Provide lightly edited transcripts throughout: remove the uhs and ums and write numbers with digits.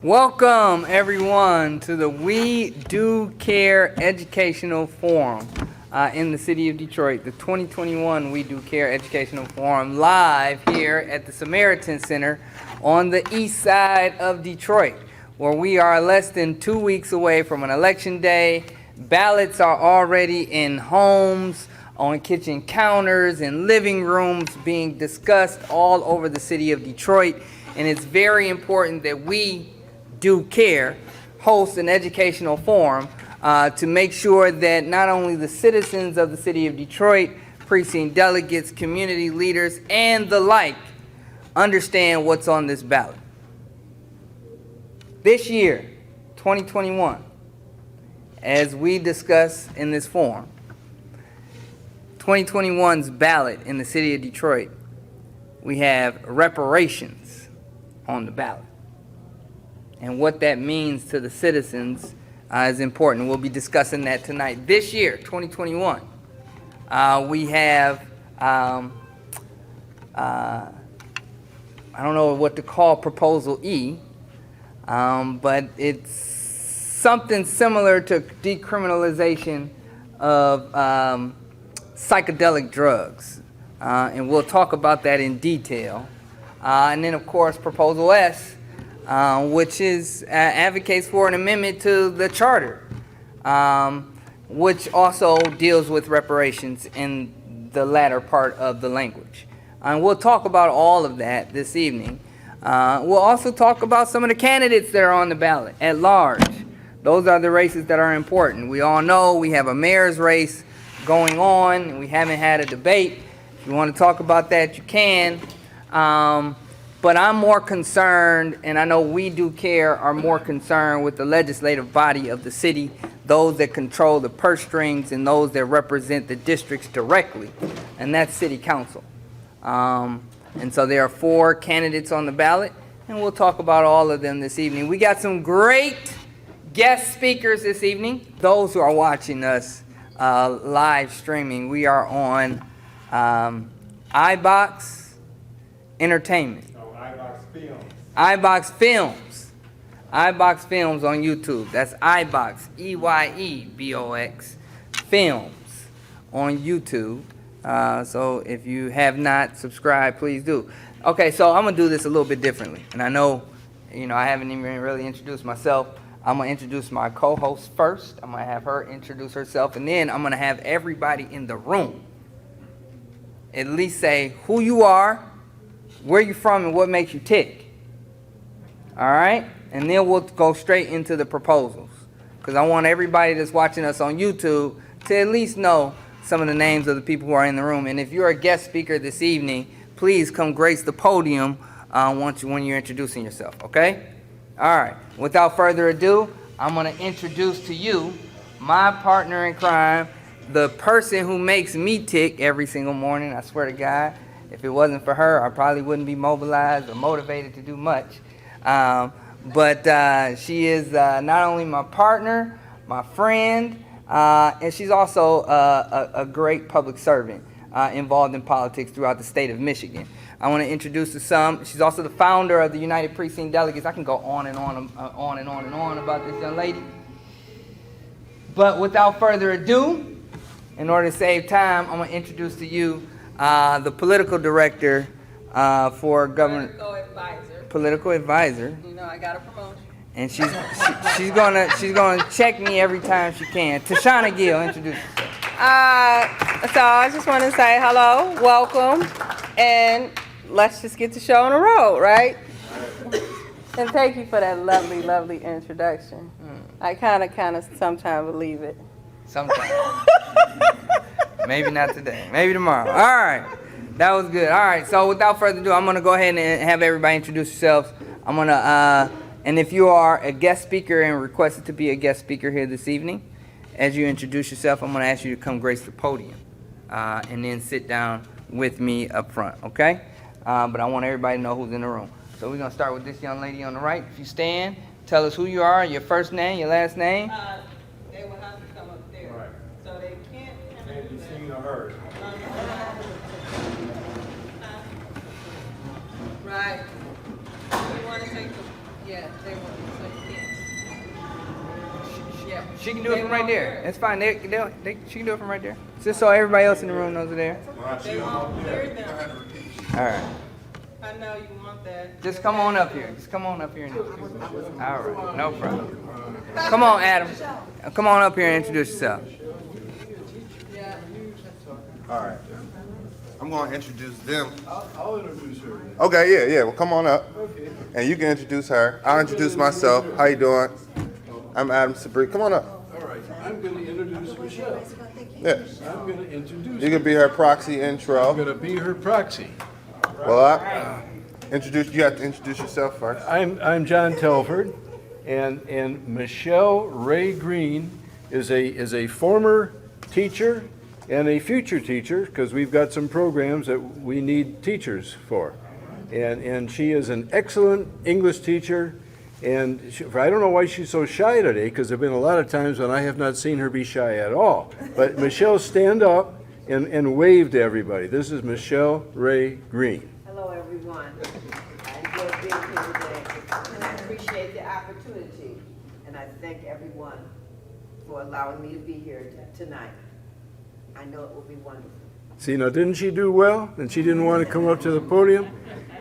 Welcome everyone to the We Do Care Educational Forum in the city of Detroit, the 2021 We Do Care Educational Forum, live here at the Samaritan Center on the east side of Detroit, where we are less than 2 weeks away from an election day. Ballots are already in homes, on kitchen counters, and living rooms being discussed all over the city of Detroit, and it's very important that we Do Care hosts an educational forum to make sure that not only the citizens of the city of Detroit, precinct delegates, community leaders, and the like understand what's on this ballot. This year, 2021, as we discuss in this forum, 2021's ballot in the city of Detroit, we have reparations on the ballot. And what that means to the citizens is important. We'll be discussing that tonight. This year, 2021, we have, I don't know what to call Proposal E, but it's something similar to decriminalization of psychedelic drugs. And we'll talk about that in detail. And then, of course, Proposal S, which is advocates for an amendment to the charter, which also deals with reparations in the latter part of the language. And we'll talk about all of that this evening. We'll also talk about some of the candidates that are on the ballot at large. Those are the races that are important. We all know we have a mayor's race going on, and we haven't had a debate. If you want to talk about that, you can. But I'm more concerned, and I know We Do Care are more concerned with the legislative body of the city, those that control the purse strings and those that represent the districts directly, and that's city council. And so there are 4 candidates on the ballot, and we'll talk about all of them this evening. We got some great guest speakers this evening. Those who are watching us live streaming, we are on iBox Entertainment. iBox Films. iBox Films on YouTube. That's iBox, E-Y-E-B-O-X, Films on YouTube. So if you have not subscribed, please do. Okay, so I'm going to do this a little bit differently. And I know, I haven't even really introduced myself. I'm going to introduce my co-host first. I'm going to have her introduce herself. And then I'm going to have everybody in the room at least say who you are, where you're from, and what makes you tick. All right? And then we'll go straight into the proposals, because I want everybody that's watching us on YouTube to at least know some of the names of the people who are in the room. And if you're a guest speaker this evening, please come grace the podium when you're introducing yourself, okay? All right. Without further ado, I'm going to introduce to you my partner in crime, the person who makes me tick every single morning, I swear to God. If it wasn't for her, I probably wouldn't be mobilized or motivated to do much. But she is not only my partner, my friend, and she's also a great public servant involved in politics throughout the state of Michigan. I want to introduce to some. She's also the founder of the United Precinct Delegates. I can go on and on about this young lady. But without further ado, in order to save time, I'm going to introduce to you the political director for government. Political advisor. I got a promotion. And she's gonna check me every time she can. Tashana Gill, introduce yourself. So I just want to say hello, welcome, and let's just get the show on the road, right? And thank you for that lovely, lovely introduction. I kind of sometimes believe it. Sometimes. Maybe not today. Maybe tomorrow. All right. That was good. All right. So without further ado, I'm going to go ahead and have everybody introduce yourselves. I'm going to, and if you are a guest speaker and requested to be a guest speaker here this evening, as you introduce yourself, I'm going to ask you to come grace the podium and then sit down with me up front, okay? But I want everybody to know who's in the room. So we're going to start with this young lady on the right. If you stand, tell us who you are, your first name, your last name. They will have to come up there. Right. So they can't be seen or heard. Right. You want to take the, yeah, they will. She can do it from right there. It's fine. She can do it from right there. Just so everybody else in the room knows it's there. They won't hear them. All right. I know you want that. Just come on up here. Just come on up here and introduce yourself. All right. No problem. Come on, Adam. Come on up here and introduce yourself. All right. I'm going to introduce them. I'll introduce her. Okay, yeah. Well, come on up. Okay. And you can introduce her. I'll introduce myself. How you doing? I'm Adam Sabri. Come on up. All right. I'm going to introduce Michelle. Yeah. I'm going to introduce You can be her proxy I'm intro. going to be her proxy. Well, you have to introduce yourself first. I'm John Telford, and Michelle Ray Green is a former teacher and a future teacher, because we've got some programs that we need teachers for. And she is an excellent English teacher, and I don't know why she's so shy today, because there have been a lot of times when I have not seen her be shy at all. But Michelle, stand up and wave to everybody. This is Michelle Ray Green. Hello, everyone. I enjoy being here today. I appreciate the opportunity, and I thank everyone for allowing me to be here tonight. I know it will be wonderful. See, now, didn't she do well? And she didn't want to come up to the podium?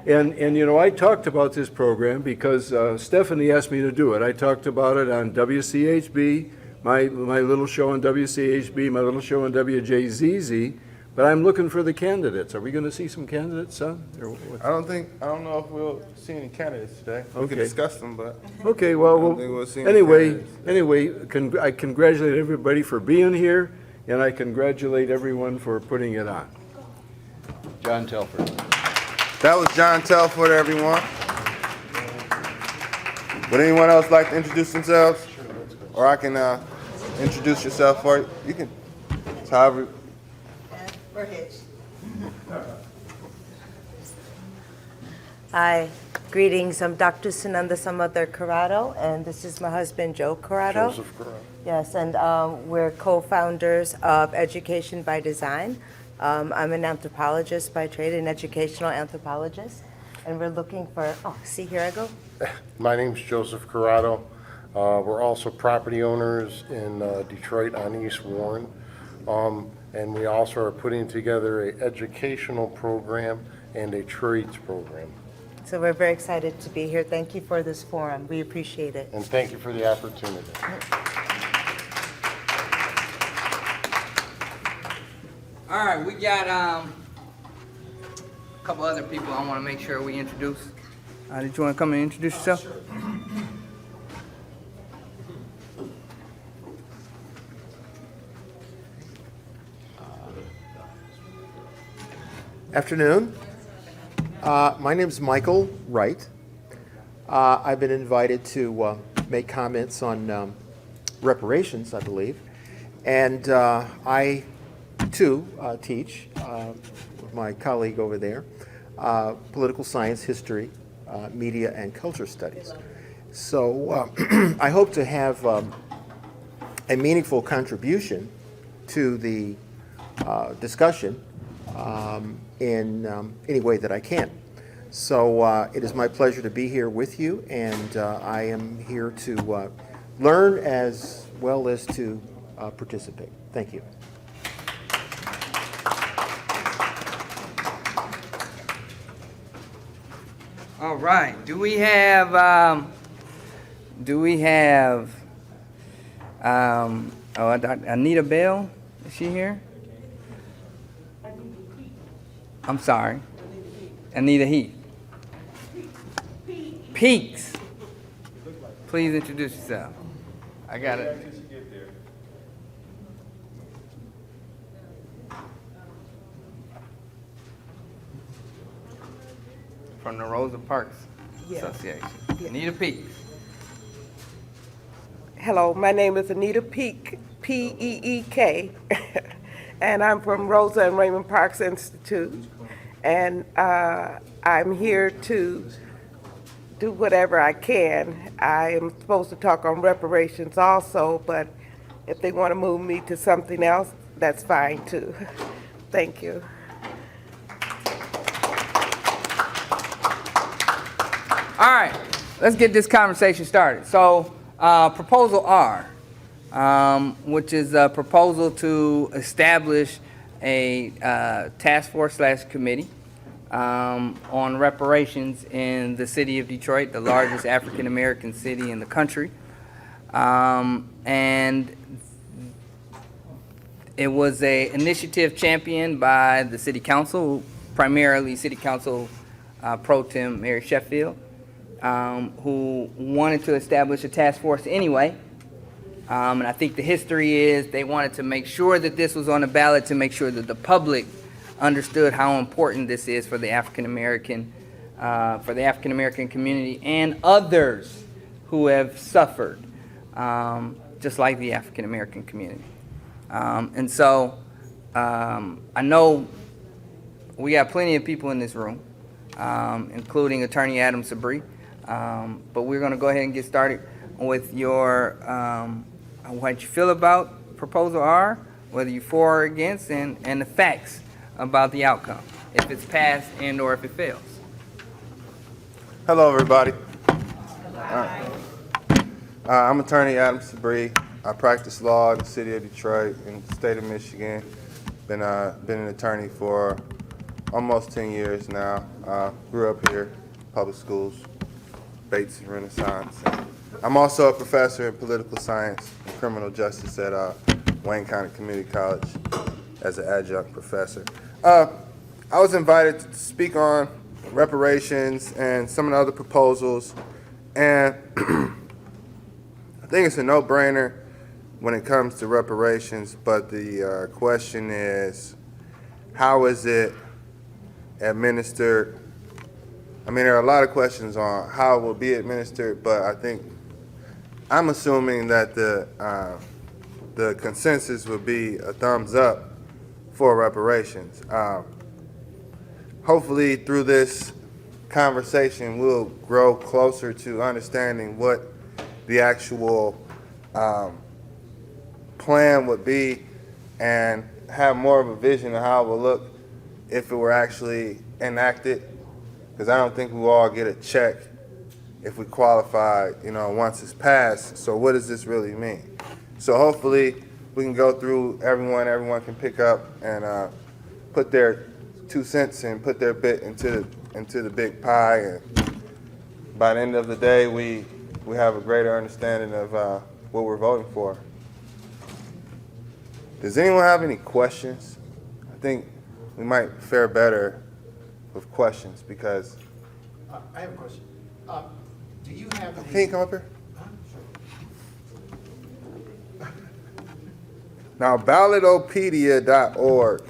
And you know, I talked about this program because Stephanie asked me to do it. I talked about it on WCHB, my little show on WCHB, my little show on WJZZ, but I'm looking for the candidates. Are we going to see some candidates, son? Or what? I don't know if we'll see any candidates today. We can Okay. discuss them, but Okay, well, I don't think we'll see any anyway, candidates. I congratulate everybody for being here, and I congratulate everyone for putting it on. John Telford. that was John Telford, everyone. Would anyone else like to introduce themselves? Or I can introduce yourself for you. You can, it's however. Hi, greetings. I'm Dr. Sunanda Samadar Corrado, and this is my husband, Joe Corrado. Joseph Corrado. Yes, and we're co-founders of Education by Design. I'm an anthropologist by trade, an educational anthropologist, and we're looking for, see, here I go. My name's Joseph Corrado. We're also property owners in Detroit on East Warren. And we also are putting together an educational program and a trades program. So we're very excited to be here. Thank you for this forum. We appreciate it. And thank you for the opportunity. All right, we got a couple other people I want to make sure we introduce. Did you want to come and introduce yourself? Afternoon. My name is Michael Wright. I've been invited to make comments on reparations, I believe. And I, too, teach, with my colleague over there, political science, history, media, and culture studies. So I hope to have a meaningful contribution to the discussion in any way that I can. So it is my pleasure to be here with you, and I am here to learn as well as to participate. Thank you. All right. Do we have Anita Bell? Is she here? I'm sorry. Anita Heath. Peaks. Please introduce yourself. I got it. From the Rosa Parks Association. Anita Peaks. Hello, my name is Anita Peek, P-E-E-K, and I'm from Rosa and Raymond Parks Institute. And I'm here to do whatever I can. I am supposed to talk on reparations also, but if they want to move me to something else, that's fine too. Thank you. All right, let's get this conversation started. So, proposal R, which is a proposal to establish a task force / committee on reparations in the city of Detroit, the largest African American city in the country. And it was a initiative championed by the city council, primarily city council pro tem Mary Sheffield, who wanted to establish a task force anyway. And I think the history is they wanted to make sure that this was on the ballot to make sure that the public understood how important this is for the African American community and others who have suffered, just like the African American community. And so I know we got plenty of people in this room, including Attorney Adam Sabri, but we're going to go ahead and get started with your what you feel about Proposal R, whether you're for or against, and the facts about the outcome, if it's passed and or if it fails. Hello, everybody. I'm Attorney Adam Sabri. I practice law in the city of Detroit in the state of Michigan. Been an attorney for almost 10 years now. Grew up here, public schools, Bates and Renaissance. I'm also a professor in political science and criminal justice at Wayne County Community College as an adjunct professor. I was invited to speak on reparations and some of the other proposals, and I think it's a no-brainer when it comes to reparations, but the question is, how is it administered? I mean, there are a lot of questions on how it will be administered, but I'm assuming that the consensus would be a thumbs up for reparations. Hopefully through this conversation, we'll grow closer to understanding what the actual plan would be and have more of a vision of how it will look if it were actually enacted. Because I don't think we all get a check if we qualify, once it's passed. So what does this really mean? So hopefully we can go through everyone can pick up and put their 2 cents and put their bit into the big pie. And by the end of the day, we have a greater understanding of what we're voting for. Does anyone have any questions? I think we might fare better with questions because. I have a question. Do you have the... Can you come up here? Now, ballotopedia.org.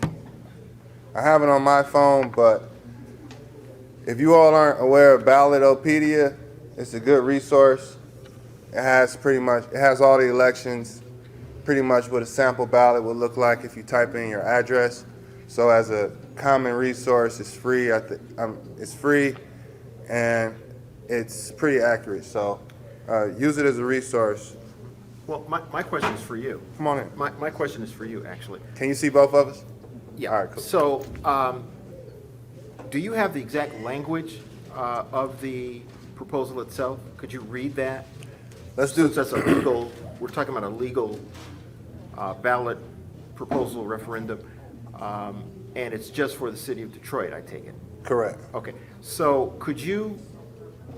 I have it on my phone, but if you all aren't aware of Ballotopedia, it's a good resource. It has all the elections, pretty much what a sample ballot would look like if you type in your address. So as a common resource, it's free. It's free, and it's pretty accurate. So use it as a resource. Well, my question is for you. Come on in. My question is for you, actually. Can you see both of us? Yeah. All right, cool. So, do you have the exact language of the proposal itself? Could you read that? Let's do. Since that's a legal, we're talking about a legal ballot proposal referendum, and it's just for the city of Detroit, I take it? Correct. Okay. So, could you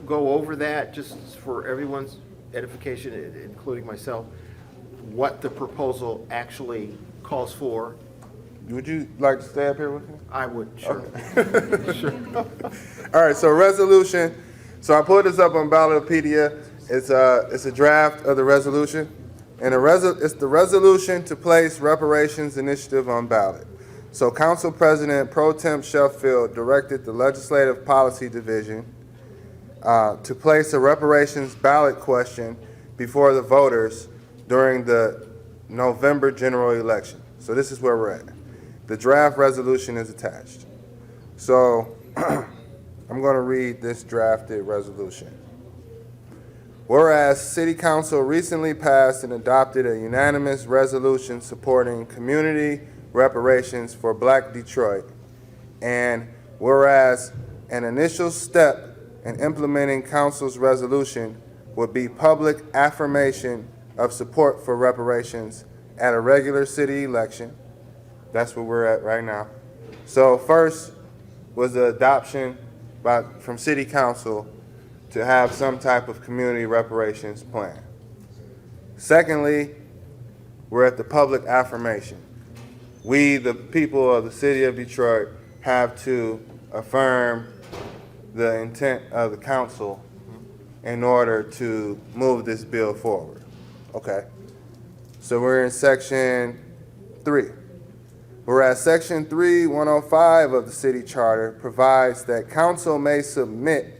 go over that just for everyone's edification, including myself, what the proposal actually calls for? Would you like to stay up here with me? I would, sure. Okay. Sure. All right, so resolution. So I pulled this up on Ballotopedia. It's a draft of the resolution. And it's the resolution to place reparations initiative on ballot. So Council President Pro Tem Sheffield directed the Legislative Policy Division to place a reparations ballot question before the voters during the November general election. So this is where we're at. The draft resolution is attached. So I'm going to read this drafted resolution. Whereas City Council recently passed and adopted a unanimous resolution supporting community reparations for Black Detroit, and whereas an initial step in implementing Council's resolution would be public affirmation of support for reparations at a regular city election. That's where we're at right now. So first was the adoption from City Council to have some type of community reparations plan. Secondly, we're at the public affirmation. We, the people of the city of Detroit, have to affirm the intent of the council in order to move this bill forward. Okay. So we're in section 3. Whereas section 3-105 of the city charter provides that council may submit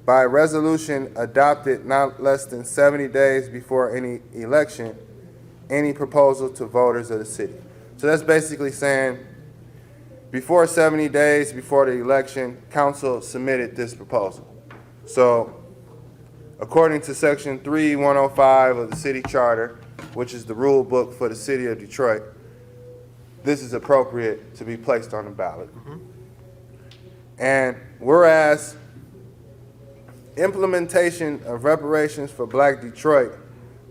by resolution adopted not less than 70 days before any election, any proposal to voters of the city. So that's basically saying before 70 days before the election, council submitted this proposal. So according to section 3-105 of the city charter, which is the rule book for the city of Detroit, this is appropriate to be placed on the ballot. And whereas implementation of reparations for Black Detroit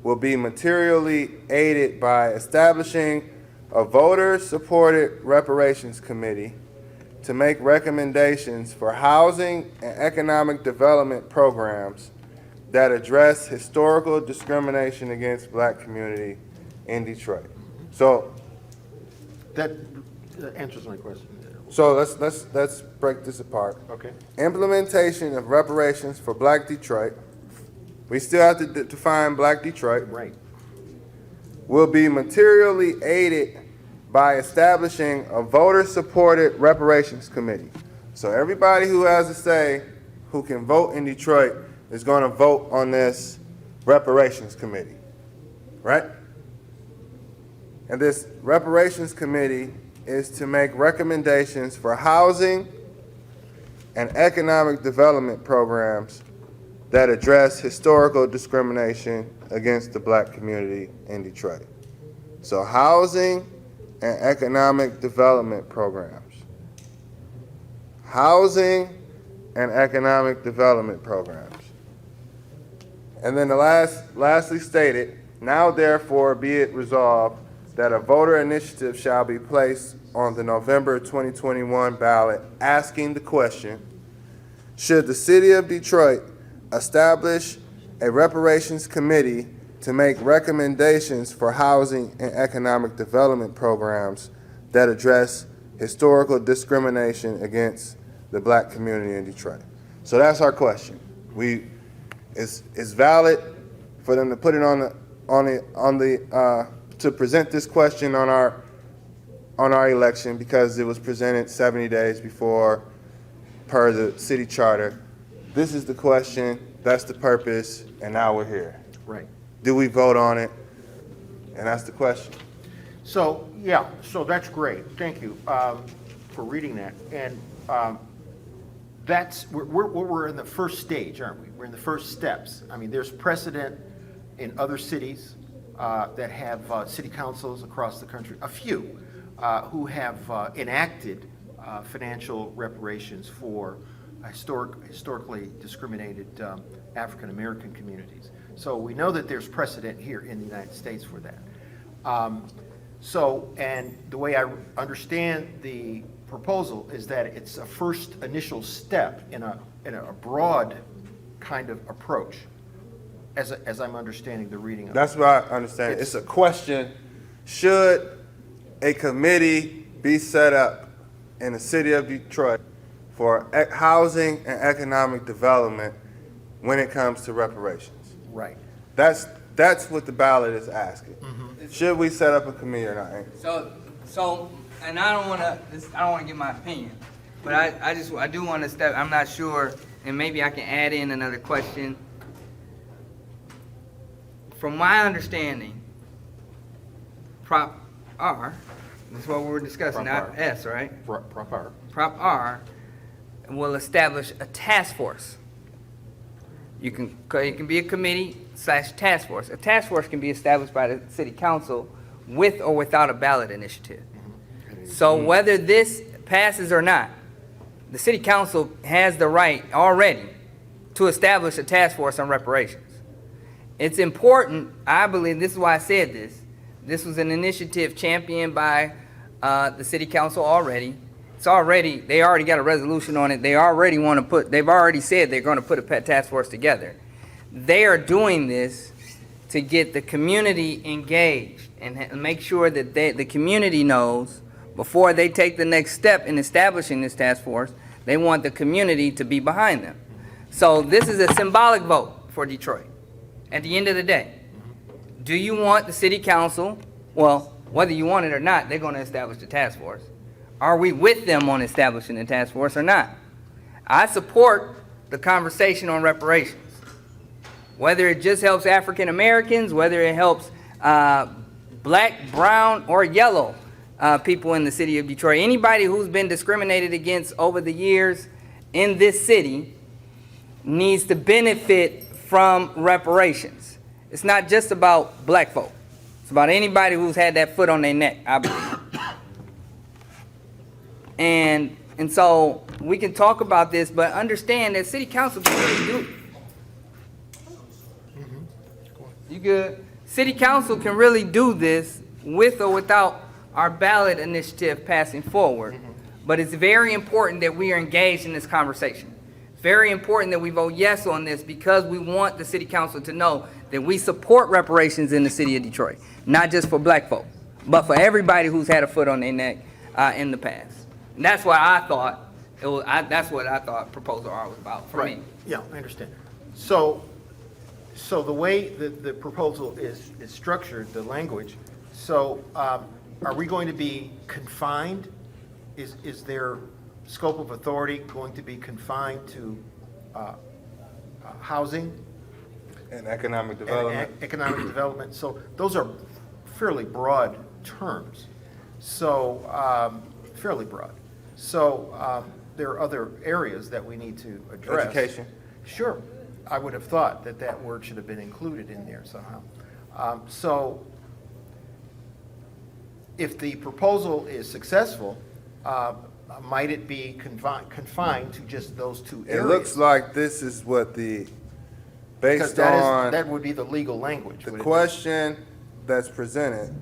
will be materially aided by establishing a voter-supported reparations committee to make recommendations for housing and economic development programs that address historical discrimination against Black community in Detroit. So That answers my question. So let's break this apart. Okay. Implementation of reparations for Black Detroit. We still have to define Black Detroit. Right. Will be materially aided by establishing a voter-supported reparations committee. So everybody who has a say, who can vote in Detroit, is going to vote on this reparations committee, right? And this reparations committee is to make recommendations for housing and economic development programs that address historical discrimination against the Black community in Detroit. So housing and economic development programs. Housing and economic development programs. And then the lastly stated, now therefore be it resolved that a voter initiative shall be placed on the November 2021 ballot asking the question, should the city of Detroit establish a reparations committee to make recommendations for housing and economic development programs that address historical discrimination against the Black community in Detroit? So that's our question. It's valid for them to put it to present this question on our election because it was presented 70 days before per the city charter. This is the question, that's the purpose, and now we're here. Right. Do we vote on it? And that's the question. So, yeah, so that's great. Thank you for reading that. And we're in the first stage, aren't we? We're in the first steps. I mean, there's precedent in other cities that have city councils across the country, a few, who have enacted financial reparations for historically discriminated African American communities. So we know that there's precedent here in the United States for that. And the way I understand the proposal is that it's a first initial step in a broad kind of approach, as I'm understanding the reading of it. That's what I understand. It's a question, should a committee be set up in the city of Detroit for housing and economic development when it comes to reparations? Right. That's what the ballot is asking. Mm-hmm. Should we set up a committee or not? So, and I don't want to give my opinion, but I do want to step. I'm not sure, and maybe I can add in another question. From my understanding, Prop R, that's what we're discussing, Prop not R. S, right? Prop R. Prop R will establish a task force. It can be a committee / task force. A task force can be established by the city council with or without a ballot initiative. So whether this passes or not, the city council has the right already to establish a task force on reparations. It's important, I believe, this is why I said this. This was an initiative championed by the city council already. They already got a resolution on it. They've already said they're going to put a task force together. They are doing this to get the community engaged and make sure that the community knows before they take the next step in establishing this task force, they want the community to be behind them. So this is a symbolic vote for Detroit. At the end of the day, do you want the city council, well, whether you want it or not, they're going to establish the task force. Are we with them on establishing the task force or not? I support the conversation on reparations. Whether it just helps African Americans, whether it helps black, brown, or yellow people in the city of Detroit, anybody who's been discriminated against over the years in this city needs to benefit from reparations. It's not just about black folk. It's about anybody who's had that foot on their neck, I believe. And so we can talk about this, but understand that city council can really do. You good? City council can really do this with or without our ballot initiative passing forward. But it's very important that we are engaged in this conversation. It's very important that we vote yes on this because we want the city council to know that we support reparations in the city of Detroit, not just for black folk, but for everybody who's had a foot on their neck in the past. And that's why I thought that's what I thought Proposal R was about for me. Yeah, I understand. So the way the proposal is structured, the language, so are we going to be confined? Is their scope of authority going to be confined to housing? And economic development. And economic development. So those are fairly broad terms. So fairly broad. So there are other areas that we need to address. Education. Sure. I would have thought that that word should have been included in there somehow. So if the proposal is successful, might it be confined to just those two areas? It looks like this is what Because based on that would be the legal language. the would it not? question that's presented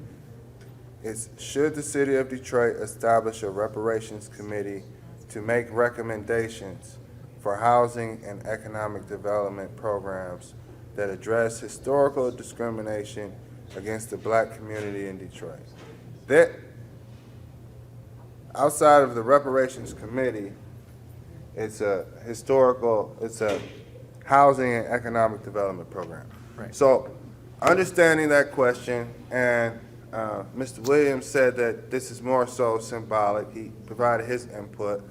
is, should the city of Detroit establish a reparations committee to make recommendations for housing and economic development programs that address historical discrimination against the black community in Detroit? That, outside of the reparations committee, it's a housing and economic development program. Right. So, understanding that question, and Mr. Williams said that this is more so symbolic. He provided his input,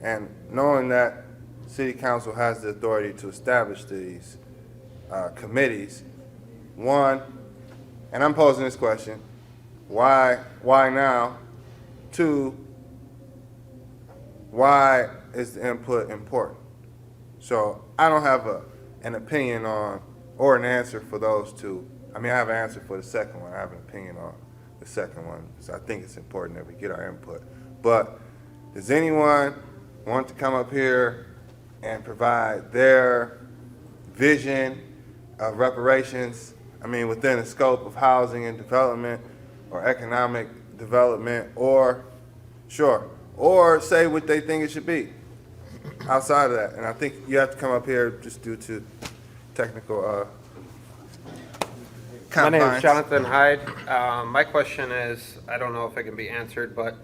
and knowing that City Council has the authority to establish these committees, one, and I'm posing this question, why now? Two, why is the input important? So I don't have an opinion on or an answer for those two. I mean, I have an answer for the second one. I have an opinion on the second one, so I think it's important that we get our input. But does anyone want to come up here and provide their vision of reparations, I mean, within the scope of housing and development or economic development, or say what they think it should be outside of that? And I think you have to come up here just due to technical My name confines. is Jonathan Hyde. My question is, I don't know if it can be answered, but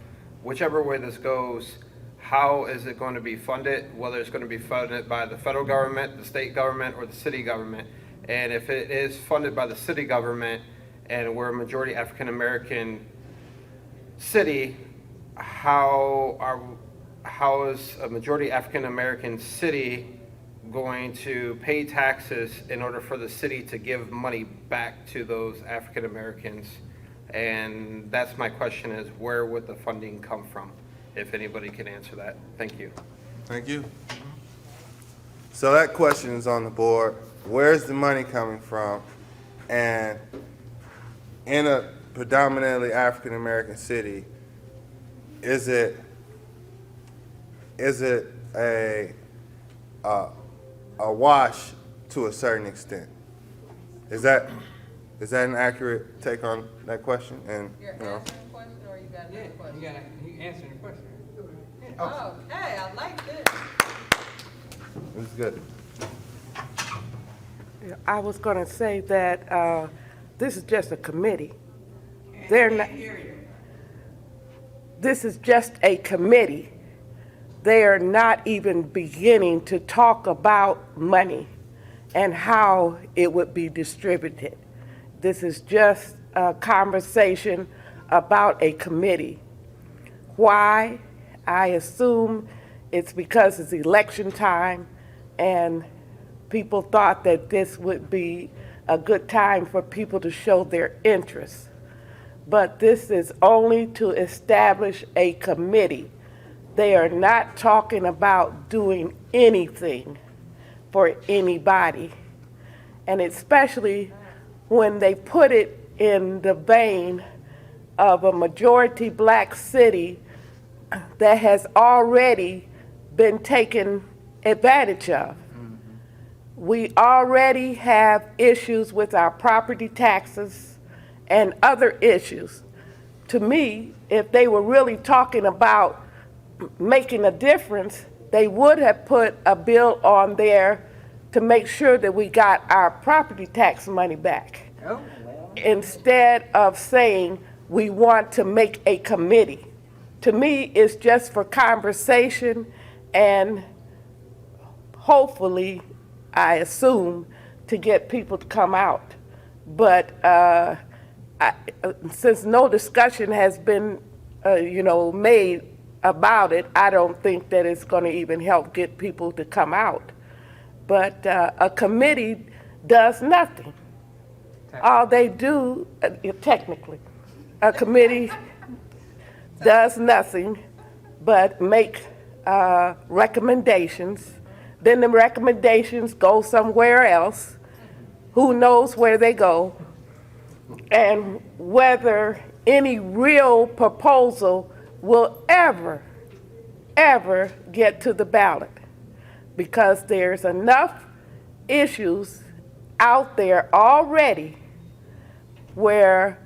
whichever way this goes, how is it going to be funded? Whether it's going to be funded by the federal government, the state government, or the city government? And if it is funded by the city government and we're a majority African American city, how is a majority African American city going to pay taxes in order for the city to give money back to those African Americans? And that's my question, is where would the funding come from? If anybody can answer that. Thank you. Thank you. So that question is on the board. Where's the money coming from? And in a predominantly African American city, is it a wash to a certain extent? Is that an accurate take on that question? And You're you know, answering the question, or you got another question? You answering the question. Oh, hey, I like this. it's good. I was going to say that this is just a committee. They're not. This is just a committee. They are not even beginning to talk about money and how it would be distributed. This is just a conversation about a committee. Why? I assume it's because it's election time and people thought that this would be a good time for people to show their interest. But this is only to establish a committee. They are not talking about doing anything for anybody. And especially when they put it in the vein of a majority black city that has already been taken advantage of. We already have issues with our property taxes and other issues. To me, if they were really talking about making a difference, they would have put a bill on there to make sure that we got our property tax money back. Oh, well. Instead of saying we want to make a committee. To me, it's just for conversation and hopefully, I assume, to get people to come out. But since no discussion has been, made about it, I don't think that it's going to even help get people to come out. But a committee does nothing. All they do, technically, a committee does nothing but make recommendations. Then the recommendations go somewhere else. Who knows where they go? And whether any real proposal will ever get to the ballot. Because there's enough issues out there already where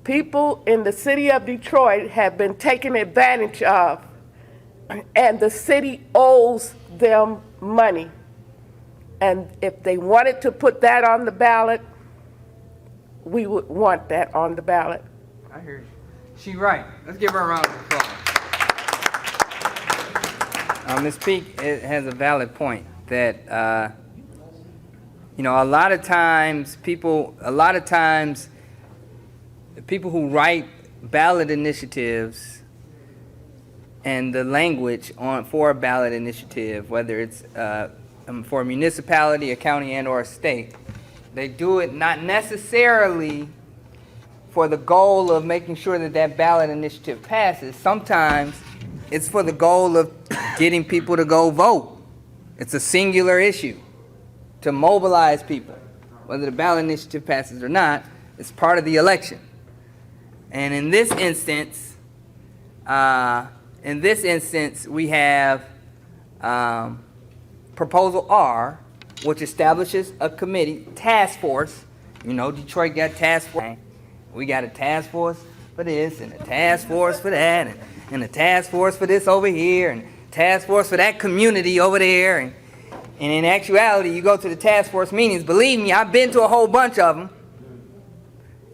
people in the city of Detroit have been taken advantage of, and the city owes them money. And if they wanted to put that on the ballot, we would want that on the ballot. I hear you. She right. Let's give her a round of applause. Ms. Peak has a valid point that, a lot of times people who write ballot initiatives and the language for a ballot initiative, whether it's for a municipality, a county, and or a state, they do it not necessarily for the goal of making sure that that ballot initiative passes. Sometimes it's for the goal of getting people to go vote. It's a singular issue to mobilize people. Whether the ballot initiative passes or not, it's part of the election. And in this instance, we have Proposal R, which establishes a committee, task force. Detroit got task force. We got a task force for this, and a task force for that, and a task force for this over here, and task force for that community over there. And in actuality, you go to the task force meetings. Believe me, I've been to a whole bunch of them.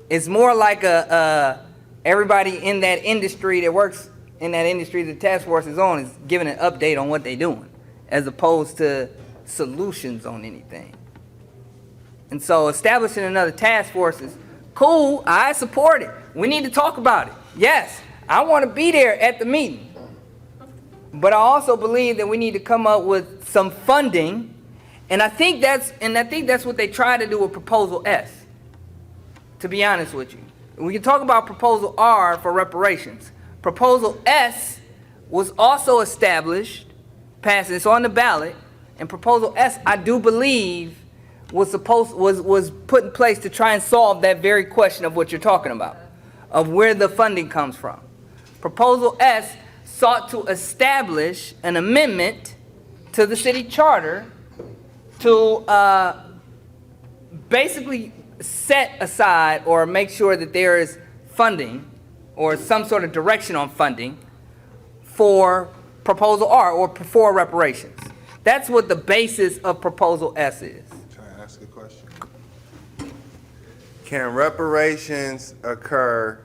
It's more like everybody in that industry that works in that industry the task force is on is giving an update on what they're doing, as opposed to solutions on anything. And so establishing another task force is cool. I support it. We need to talk about it. Yes, I want to be there at the meeting. But I also believe that we need to come up with some funding, and I think that's what they try to do with Proposal S. To be honest with you, we can talk about Proposal R for reparations. Proposal S was also established, passed. It's on the ballot, and Proposal S, I do believe, was put in place to try and solve that very question of what you're talking about, of where the funding comes from. Proposal S sought to establish an amendment to the city charter to basically set aside or make sure that there is funding or some sort of direction on funding for Proposal R or for reparations. That's what the basis of Proposal S is. Can I ask a question? Can reparations occur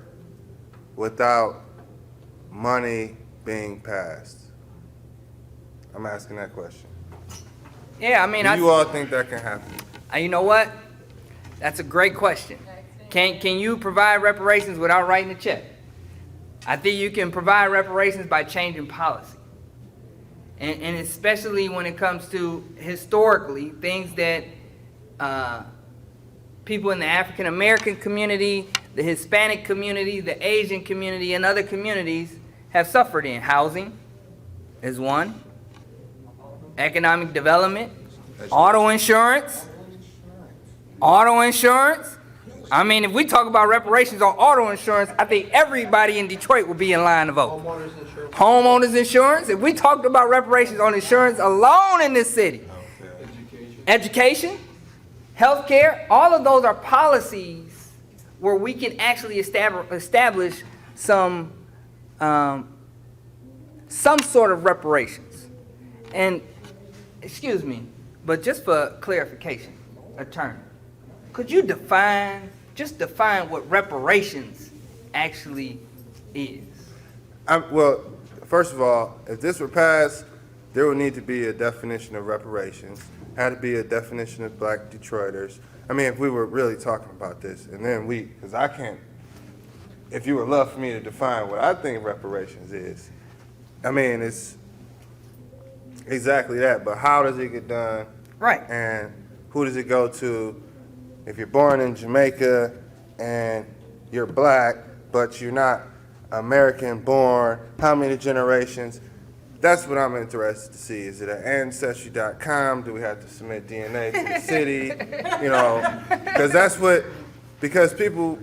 without money being passed? I'm asking that question. Yeah, I mean, Do you all think that can happen? You know what? That's a great question. Can you provide reparations without writing a check? I think you can provide reparations by changing policy. And especially when it comes to historically things that people in the African American community, the Hispanic community, the Asian community, and other communities have suffered in. Housing is one. Economic development. Auto insurance. I mean, if we talk about reparations on auto insurance, I think everybody in Detroit will be in line to vote. Homeowners insurance. If we talked about reparations on insurance alone in this city. Education. Healthcare. All of those are policies where we can actually establish some sort of reparations. And, excuse me, but just for clarification, attorney, could you define what reparations actually is? Well, first of all, if this were passed, there would need to be a definition of reparations. Had to be a definition of Black Detroiters. I mean, if we were really talking about this, and then because I can't, if you would love for me to define what I think reparations is, I mean, it's exactly that, but how does it get done? Right. And who does it go to? If you're born in Jamaica and you're Black, but you're not American born, how many generations? That's what I'm interested to see. Is it at Ancestry.com? Do we have to submit DNA to the city? Because people,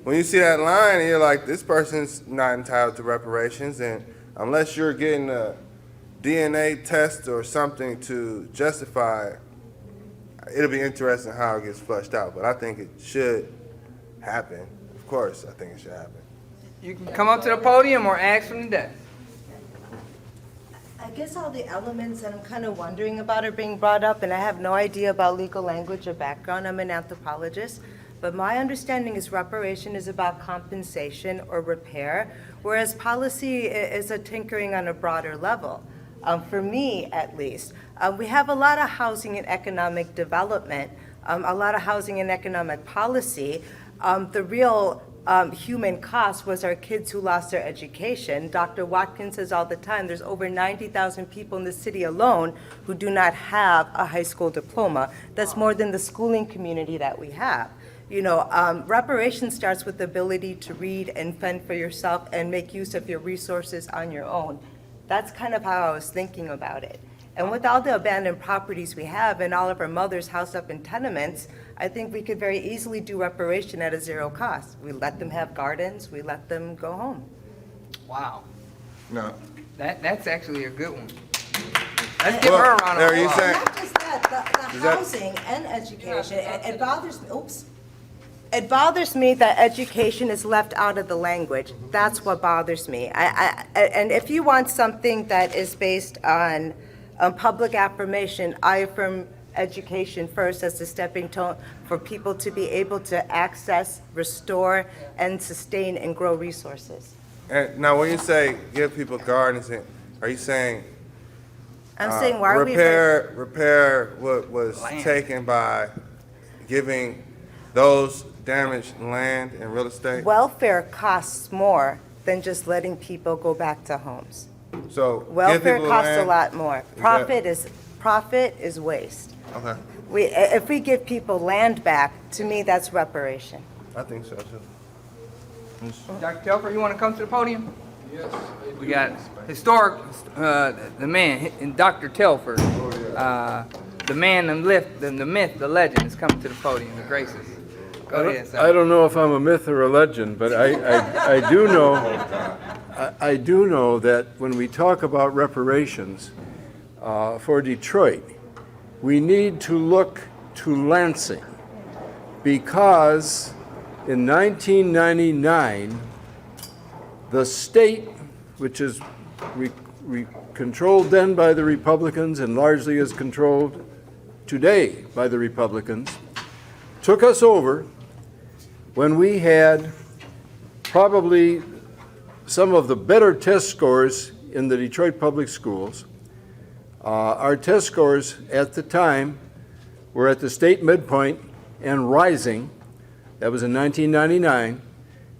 when you see that line and you're like, this person's not entitled to reparations, and unless you're getting a DNA test or something to justify it, it'll be interesting how it gets flushed out, but I think it should happen. Of course, I think it should happen. You can come up to the podium or ask from the desk. I guess all the elements that I'm kind of wondering about are being brought up, and I have no idea about legal language or background. I'm an anthropologist. But my understanding is reparation is about compensation or repair, whereas policy is a tinkering on a broader level. For me, at least, we have a lot of housing and economic development, a lot of housing and economic policy. The real human cost was our kids who lost their education. Dr. Watkins says all the time, there's over 90,000 people in the city alone who do not have a high school diploma. That's more than the schooling community that we have. Reparation starts with the ability to read and fend for yourself and make use of your resources on your own. That's kind of how I was thinking about it. And with all the abandoned properties we have and all of our mothers housed up in tenements, I think we could very easily do reparation at a zero cost. We let them have gardens, we let them go home. Wow. No. That's actually a good one. Let's give her a round of Are you applause. saying? Not just that, the housing and education, it bothers me, It bothers me that education is left out of the language. That's what bothers me. And if you want something that is based on public affirmation, I affirm education first as a stepping stone for people to be able to access, restore, and sustain and grow resources. And now, when you say give people gardens, are you saying I'm saying, why are we? repair what was taken by giving those damaged land and real estate? Welfare costs more than just letting people go back to homes. So give Welfare people costs land? a lot more. Profit is waste. Okay, If we give people land back, to me, that's reparation. I think so too. Dr. Telfer, you want to come to the podium? Yes. We got historic, the man, Dr. Telfer, the man, the myth, the legend is coming to the podium, the graces. Go ahead, sir. I don't know if I'm a myth or a legend, but I do know, I do know that when we talk about reparations for Detroit, we need to look to Lansing because in 1999, the state, which is controlled then by the Republicans and largely is controlled today by the Republicans, took us over when we had probably some of the better test scores in the Detroit public schools. Our test scores at the time were at the state midpoint and rising. That was in 1999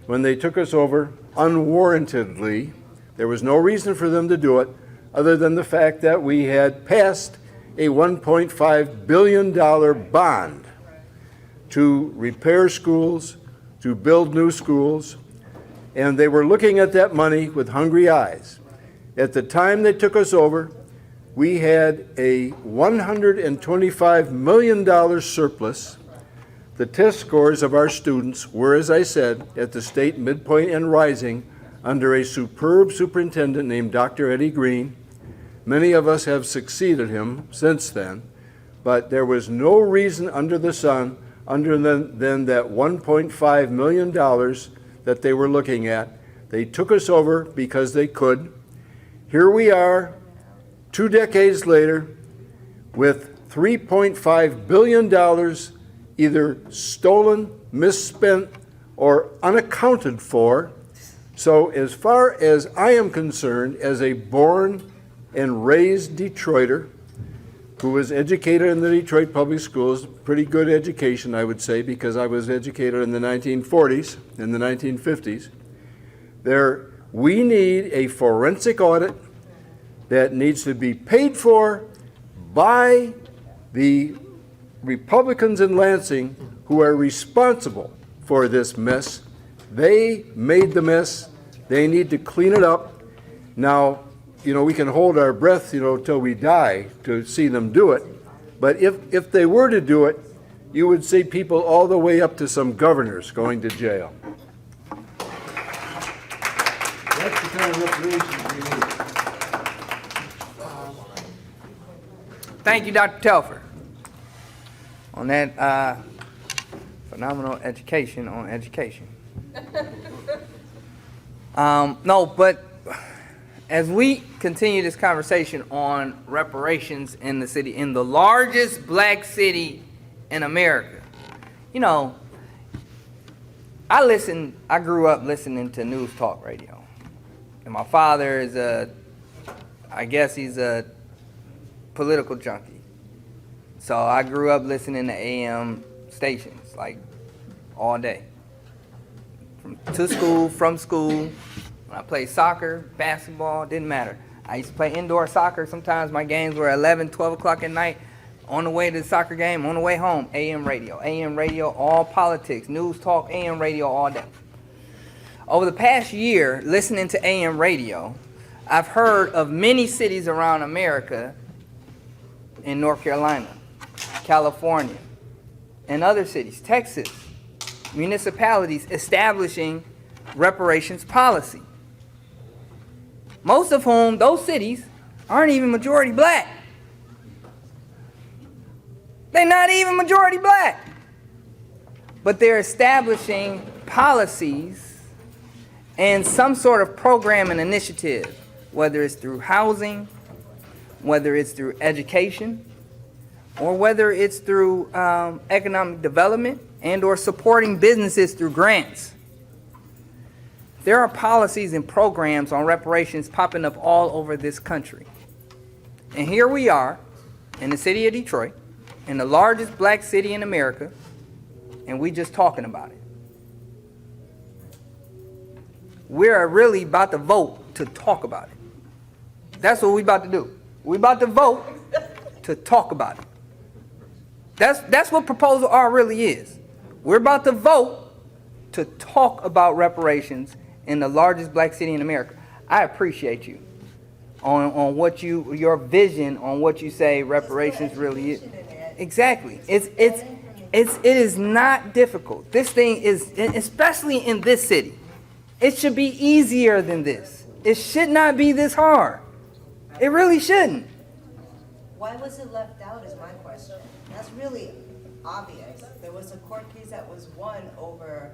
when they took us over unwarrantedly. There was no reason for them to do it other than the fact that we had passed a $1.5 billion bond to repair schools, to build new schools, and they were looking at that money with hungry eyes. At the time they took us over, we had a $125 million surplus. The test scores of our students were, as I said, at the state midpoint and rising under a superb superintendent named Dr. Eddie Green. Many of us have succeeded him since then, but there was no reason under the sun other than that $1.5 million that they were looking at. They took us over because they could. Here we are, 2 decades later, with $3.5 billion either stolen, misspent, or unaccounted for. So as far as I am concerned, as a born and raised Detroiter who was educated in the Detroit public schools, pretty good education, I would say, because I was educated in the 1940s and the 1950s, we need a forensic audit that needs to be paid for by the Republicans in Lansing who are responsible for this mess. They made the mess. They need to clean it up. Now, we can hold our breath, till we die to see them do it. But if they were to do it, you would see people all the way up to some governors going to jail. That's the kind of reparations we need. Thank you, Dr. Telfer, on that phenomenal education on education. No, but as we continue this conversation on reparations in the city, in the largest black city in America, I grew up listening to news talk radio. And my father is he's a political junkie. So I grew up listening to AM stations, like, all day. From school. When I played soccer, basketball, didn't matter. I used to play indoor soccer. Sometimes my games were 11, 12 o'clock at night. On the way to the soccer game, on the way home, AM radio, all politics, news talk, AM radio all day. Over the past year, listening to AM radio, I've heard of many cities around America, in North Carolina, California, and other cities, Texas, municipalities establishing reparations policy. Most of whom, those cities, aren't even majority black. They're not even majority black. But they're establishing policies and some sort of program and initiative, whether it's through housing, whether it's through education, or whether it's through economic development and or supporting businesses through grants. There are policies and programs on reparations popping up all over this country. And here we are in the city of Detroit, in the largest black city in America, and we just talking about it. We're really about to vote to talk about it. That's what we about to do. We about to vote to talk about it. That's what Proposal R really is. We're about to vote to talk about reparations in the largest black city in America. I appreciate you on what your vision on what you say reparations really is. Exactly. It is not difficult. This thing is, especially in this city, it should be easier than this. It should not be this hard. It really shouldn't. Why was it left out is my question. That's really obvious. There was a court case that was won over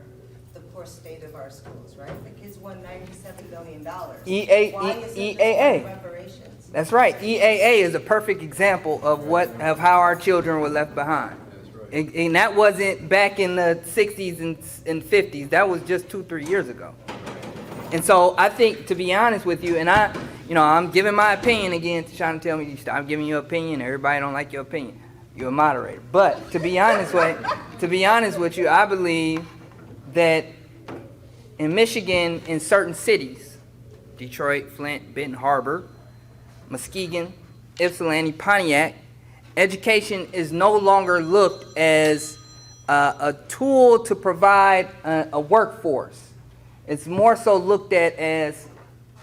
the poor state of our schools, right? The kids won $97 million. Why isn't this EAA. reparations? That's right. EAA is a perfect example of how our children were left behind. And that wasn't back in the 60s and 50s. That was just 2-3 years ago. And so I think, to be honest with you, and I'm giving my opinion again, trying to tell me you stop giving your opinion. Everybody don't like your opinion. You're a moderator. But to be honest with you, I believe that in Michigan, in certain cities, Detroit, Flint, Benton Harbor, Muskegon, Ypsilanti, Pontiac, education is no longer looked as a tool to provide a workforce. It's more so looked at as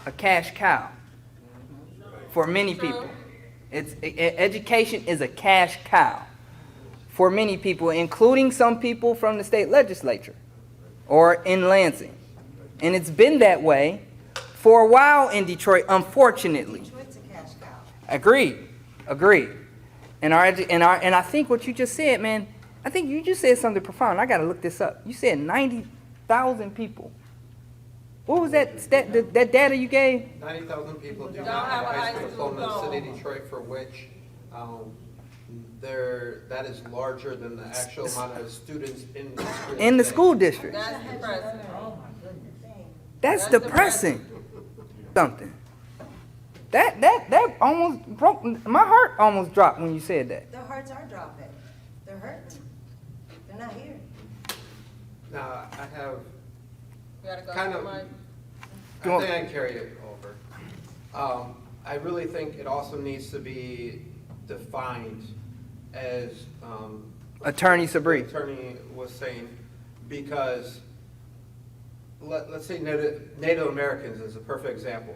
a cash cow for many people. Education is a cash cow for many people, including some people from the state legislature or in Lansing. And it's been that way for a while in Detroit, unfortunately. Detroit's a cash cow. Agreed. And I think what you just said, man, I think you just said something profound. I got to look this up. You said 90,000 people. What was that data you gave? 90,000 people do not have a high school diploma in the city of Detroit, for which that is larger than the actual amount of students in The school district. That's depressing. That's depressing. Something. That almost broke my heart. Almost dropped when you said that. Their hearts are dropping. They're hurting. They're not here. Now, I have You gotta go kind to of, the mic. I think I can carry it over. I really think it also needs to be defined as, Attorney the Sabri. attorney was saying, because let's say Native Americans is a perfect example.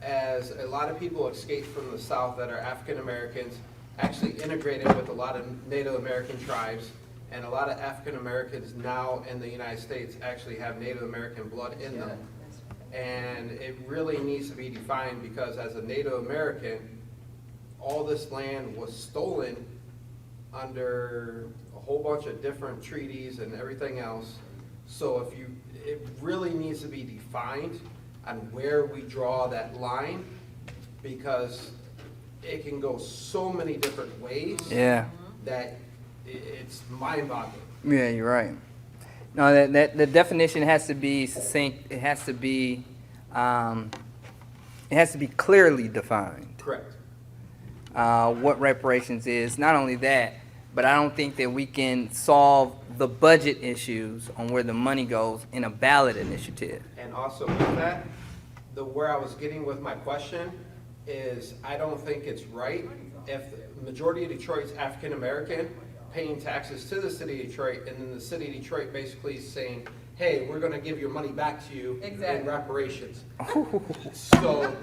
As a lot of people escaped from the South that are African Americans, actually integrated with a lot of Native American tribes, and a lot of African Americans now in the United States actually have Native American blood in them. And it really needs to be defined, because as a Native American, all this land was stolen under a whole bunch of different treaties and everything else. So it really needs to be defined on where we draw that line, because it can go so many different ways. Yeah. That it's mind-boggling. Yeah, you're right. No, that the definition has to be succinct. It has to be clearly defined. Correct. What reparations is. Not only that, but I don't think that we can solve the budget issues on where the money goes in a ballot initiative. And also with that, where I was getting with my question is, I don't think it's right if the majority of Detroit's African American paying taxes to the city of Detroit, and then the city of Detroit basically saying, hey, we're gonna give your money back to you in reparations. So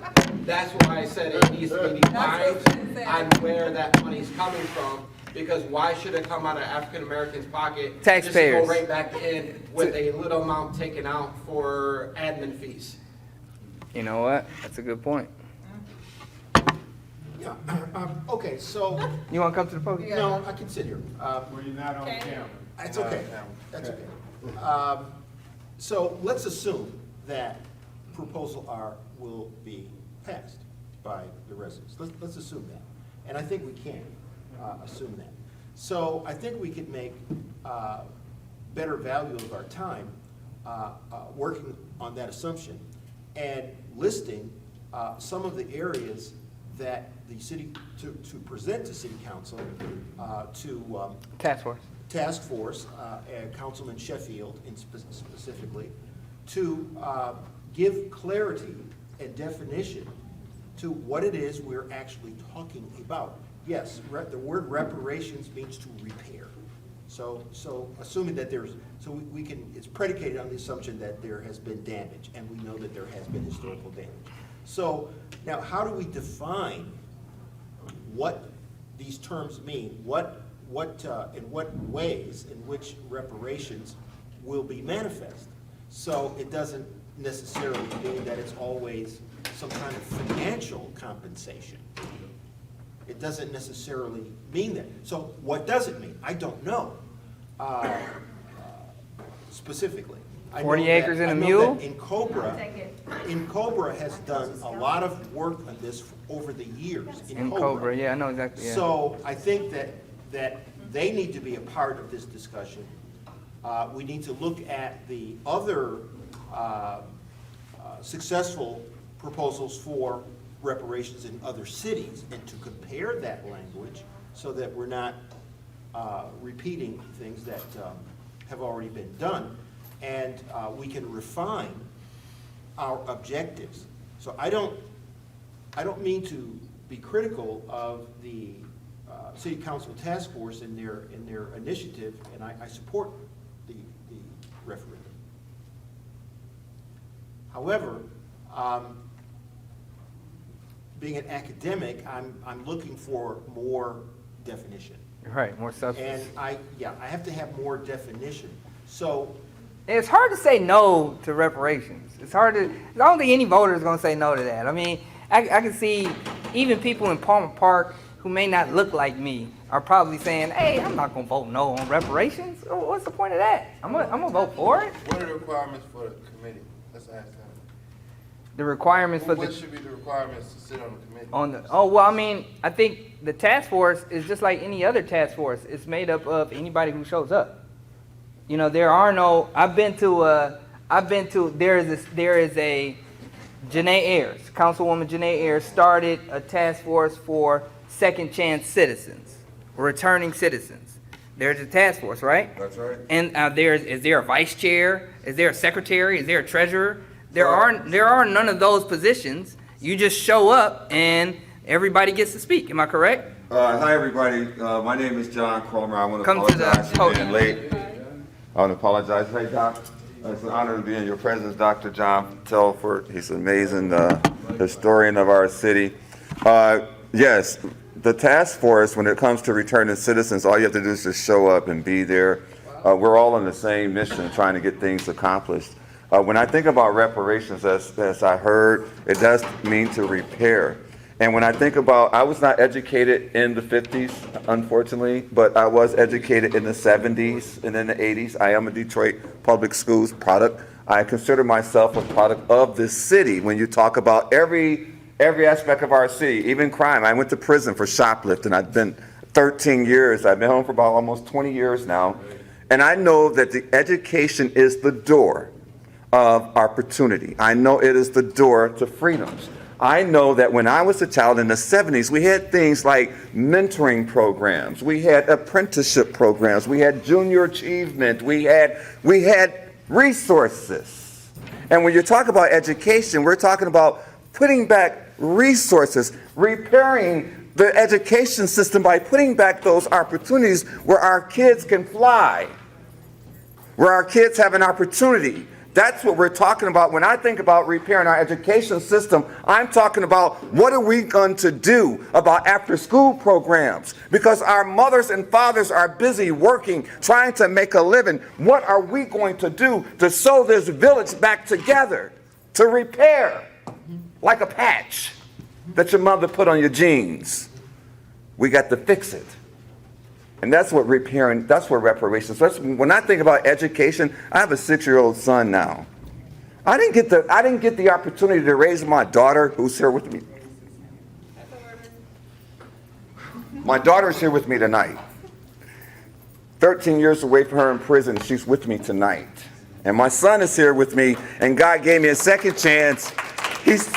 that's why I said it needs to be defined on where that money's coming from, because why should it come out of African Americans' pocket? Taxpayers. Just to go right back in with a little amount taken out for admin fees. You know what? That's a good point. Yeah, okay, so, You want to come to the podium? no, I can sit here. Well, you're not on camera. It's okay, that's okay. So let's assume that Proposal R will be passed by the residents. Let's assume that. And I think we can assume that. So I think we could make better value of our time working on that assumption and listing some of the areas that the city, to present to city council, to Task force. and Councilman Sheffield specifically, to give clarity and definition to what it is we're actually talking about. Yes, the word reparations means to repair. So assuming that we can, it's predicated on the assumption that there has been damage, and we know that there has been historical damage. So now, how do we define what these terms mean? In what ways in which reparations will be manifest? So it doesn't necessarily mean that it's always some kind of financial compensation. It doesn't necessarily mean that. So what does it mean? I don't know specifically. I know 40 that- acres and a I know mule? that In Cobra has done a lot of work on this over the years. In Cobra, yeah, I know exactly, yeah. So I think that they need to be a part of this discussion. We need to look at the other successful proposals for reparations in other cities and to compare that language so that we're not repeating things that have already been done. And we can refine our objectives. So I don't mean to be critical of the City Council Task Force in their initiative, and I support the referendum. However, being an academic, I'm looking for more definition. Right, more substance. And I have to have more definition. So It's hard to say no to reparations. It's hard to, I don't think any voter is going to say no to that. I mean, I can see even people in Palmer Park who may not look like me are probably saying, hey, I'm not going to vote no on reparations. What's the point of that? I'm gonna vote for it. What are the requirements for the committee? Let's ask them. The requirements for What the, should be the requirements to sit on the committee? well, I mean, I think the task force is just like any other task force. It's made up of anybody who shows up. You know, there is a, Janae Ayers, Councilwoman Janae Ayers started a task force for second chance citizens, returning citizens. There's a task force, right? That's right. And is there a vice chair? Is there a secretary? Is there a treasurer? There are none of those positions. You just show up and everybody gets to speak. Am I correct? Hi, everybody. My name is John Cromer. I want to Come to the apologize for being podium. late. I want to apologize. Hey, Doc. It's an honor to be in your presence, Dr. John Telford. He's an amazing historian of our city. Yes, the task force, when it comes to returning citizens, all you have to do is just show up and be there. We're all on the same mission, trying to get things accomplished. When I think about reparations, as I heard, it does mean to repair. And when I think about, I was not educated in the 50s, unfortunately, but I was educated in the 70s and in the 80s. I am a Detroit Public Schools product. I consider myself a product of this city. When you talk about every aspect of our city, even crime. I went to prison for shoplifting. I've been 13 years. I've been home for about almost 20 years now. And I know that the education is the door of opportunity. I know it is the door to freedoms. I know that when I was a child in the 70s, we had things like mentoring programs, we had apprenticeship programs, we had junior achievement, we had resources. And when you talk about education, we're talking about putting back resources, repairing the education system by putting back those opportunities where our kids can fly, where our kids have an opportunity. That's what we're talking about. When I think about repairing our education system, I'm talking about what are we going to do about after-school programs? Because our mothers and fathers are busy working, trying to make a living. What are we going to do to sew this village back together, to repair, like a patch that your mother put on your jeans? We got to fix it. And that's what repairing, that's what reparations. When I think about education, I have a 6-year-old son now. I didn't get the opportunity to raise my daughter, who's here with me. My daughter's here with me tonight. 13 years away from her in prison, she's with me tonight. And my son is here with me, and God gave me a second chance. He's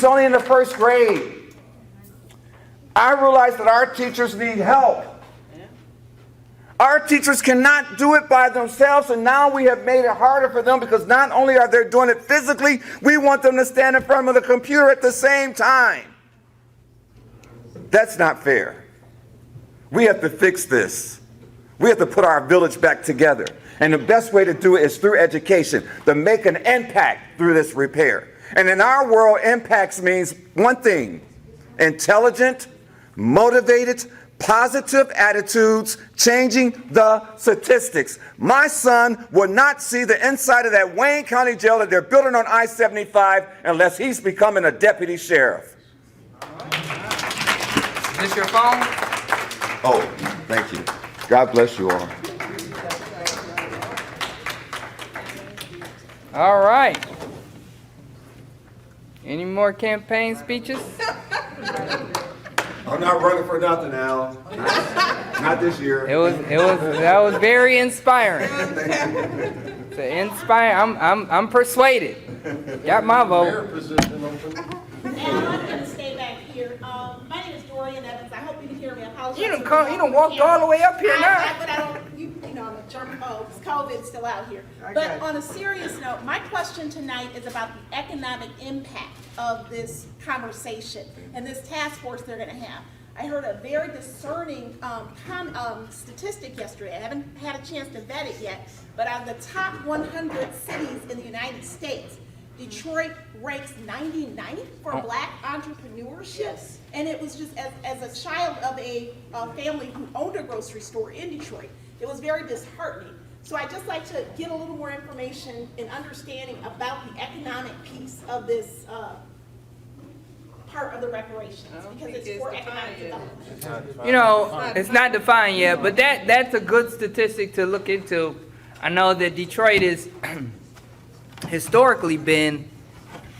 only in the first grade. I realize that our teachers need help. Our teachers cannot do it by themselves, and now we have made it harder for them because not only are they doing it physically, we want them to stand in front of the computer at the same time. That's not fair. We have to fix this. We have to put our village back together. And the best way to do it is through education, to make an impact through this repair. And in our world, impacts means one thing: intelligent, motivated, positive attitudes, changing the statistics. My son will not see the inside of that Wayne County jail that they're building on I-75 unless he's becoming a deputy sheriff. this your phone? Oh, thank you. God bless you all. All right. Any more campaign speeches? I'm not running for nothing, Al. Not this year. That was very inspiring. To inspire, I'm persuaded. Got my vote. And I'm gonna stay back here. My name is Dorian Evans. I hope you can hear me. I apologize. You done walked all the way up here now. But I don't, you know, I'm a germaphobe. COVID's still out here. But on a serious note, my question tonight is about the economic impact of this conversation and this task force they're gonna have. I heard a very discerning statistic yesterday. I haven't had a chance to vet it yet, but out of the top 100 cities in the United States, Detroit ranks 99th for Black entrepreneurship. And it was just, as a child of a family who owned a grocery store in Detroit, it was very disheartening. So I'd just like to get a little more information and understanding about the economic piece of this part of the reparations, because it's for economic development. You know, it's not defined yet, but that's a good statistic to look into. I know that Detroit is historically been,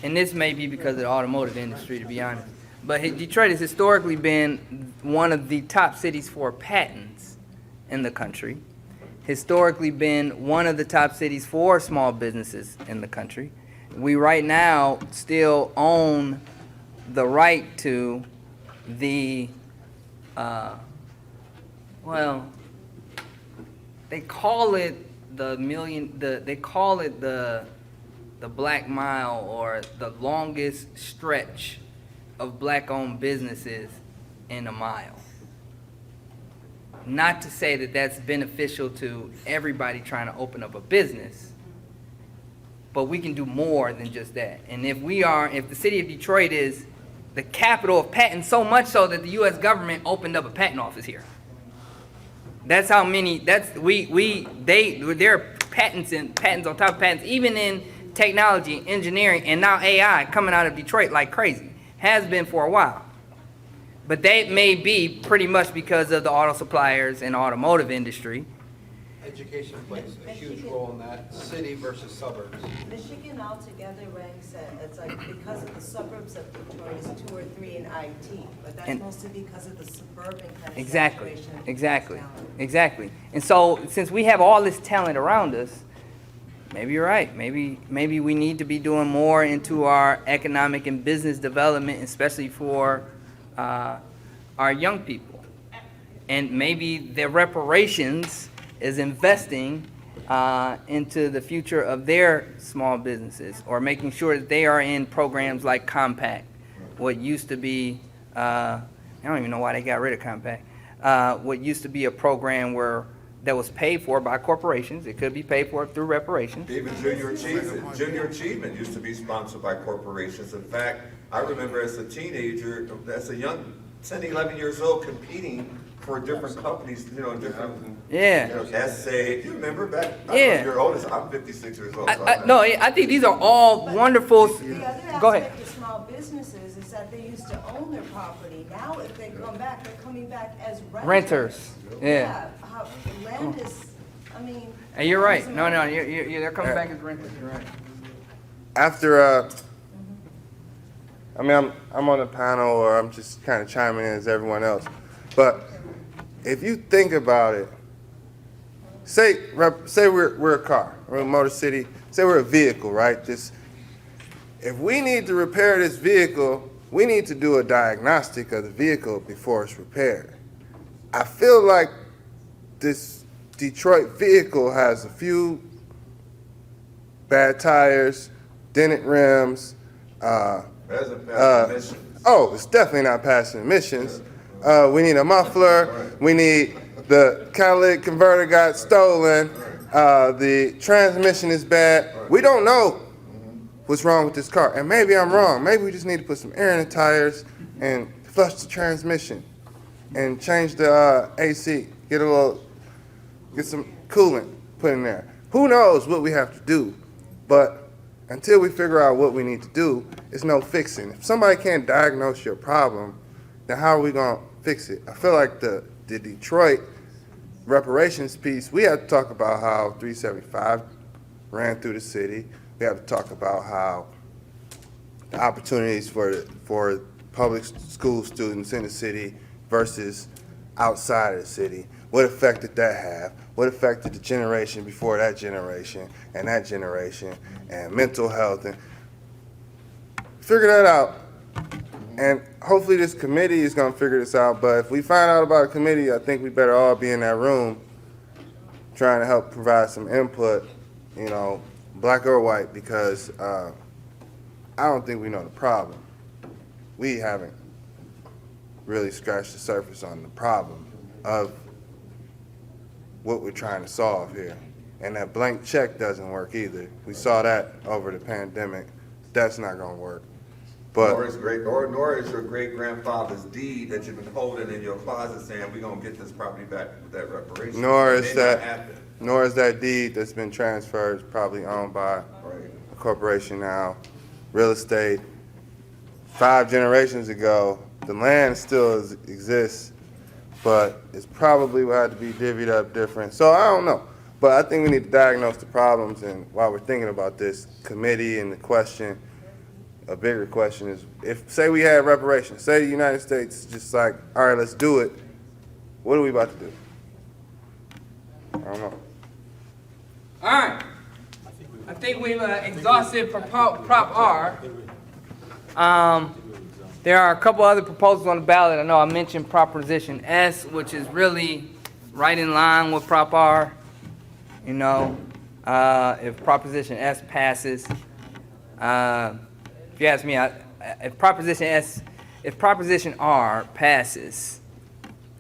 and this may be because of the automotive industry, to be honest, but Detroit has historically been one of the top cities for patents in the country, historically been one of the top cities for small businesses in the country. We right now still own the right to the, well, they call it the Black Mile, or the longest stretch of Black-owned businesses in a mile. Not to say that that's beneficial to everybody trying to open up a business, but we can do more than just that. And if the city of Detroit is the capital of patents, so much so that the U.S. government opened up a patent office here. That's how many. There are patents on top of patents, even in technology, engineering, and now AI coming out of Detroit like crazy. Has been for a while. But that may be pretty much because of the auto suppliers and automotive industry. Education plays a huge role in that, city versus suburbs. Michigan altogether ranks it's like, because of the suburbs of Detroit, is 2 or 3 in IT, but that's mostly because of the suburban kind of saturation of Exactly. And so, since we have all this talent around us, maybe you're right. Maybe we need to be doing more into our economic and business development, especially for our young people. And maybe the reparations is investing into the future of their small businesses, or making sure that they are in programs like Compact, what used to be, I don't even know why they got rid of Compact, what used to be a program that was paid for by corporations. It could be paid for through reparations. Even Junior Achievement used to be sponsored by corporations. In fact, I remember as a teenager, as a young 10, 11 years old, competing for different companies, different, essay. Do you remember back? I don't know if you're old. I'm 56 years old. I think these are all wonderful. The other Go ahead. aspect of small businesses is that they used to own their property. Now if they come back, they're coming back as renters. Land is, And you're right. No, they're coming back as renters. You're right. After, I'm on the panel, or I'm just kind of chiming in as everyone else. But if you think about it, say we're a car, we're a Motor City, say we're a vehicle, right? If we need to repair this vehicle, we need to do a diagnostic of the vehicle before it's repaired. I feel like this Detroit vehicle has a few bad tires, dented rims. Hasn't passed emissions. It's definitely not passing emissions. We need a muffler. We need the catalytic converter got stolen. The transmission is bad. We don't know what's wrong with this car. And maybe I'm wrong. Maybe we just need to put some air in the tires and flush the transmission and change the AC. Get some coolant put in there. Who knows what we have to do? But until we figure out what we need to do, it's no fixing. If somebody can't diagnose your problem, then how are we going to fix it. I feel like the Detroit reparations piece, we have to talk about how 375 ran through the city. We have to talk about how the opportunities for public school students in the city versus outside of the city. What effect did that have? What effect did the generation before that generation and mental health, and figure that out. And hopefully this committee is gonna figure this out, but if we find out about a committee, I think we better all be in that room trying to help provide some input, you know, black or white, because I don't think we know the problem. We haven't really scratched the surface on the problem of what we're trying to solve here. And that blank check doesn't work either. We saw that over the pandemic. That's not gonna work. But Nor is your great grandfather's deed that you've been holding in your closet saying we're gonna get this property back with that reparation. nor It is may not that happen. deed that's been transferred, probably owned by a corporation now, real estate. 5 generations ago, the land still exists, but it's probably will have to be divvied up different. So I don't know. But I think we need to diagnose the problems, and while we're thinking about this committee and the question, a bigger question is, if, say we had reparations, say the United States just like, all right, let's do it, what are we about to do? I don't know. All right. I think we've exhausted Prop R. There are a couple other proposals on the ballot. I know I mentioned Proposition S, which is really right in line with Prop R. You know, if Proposition S passes, if you ask me, if Proposition R passes,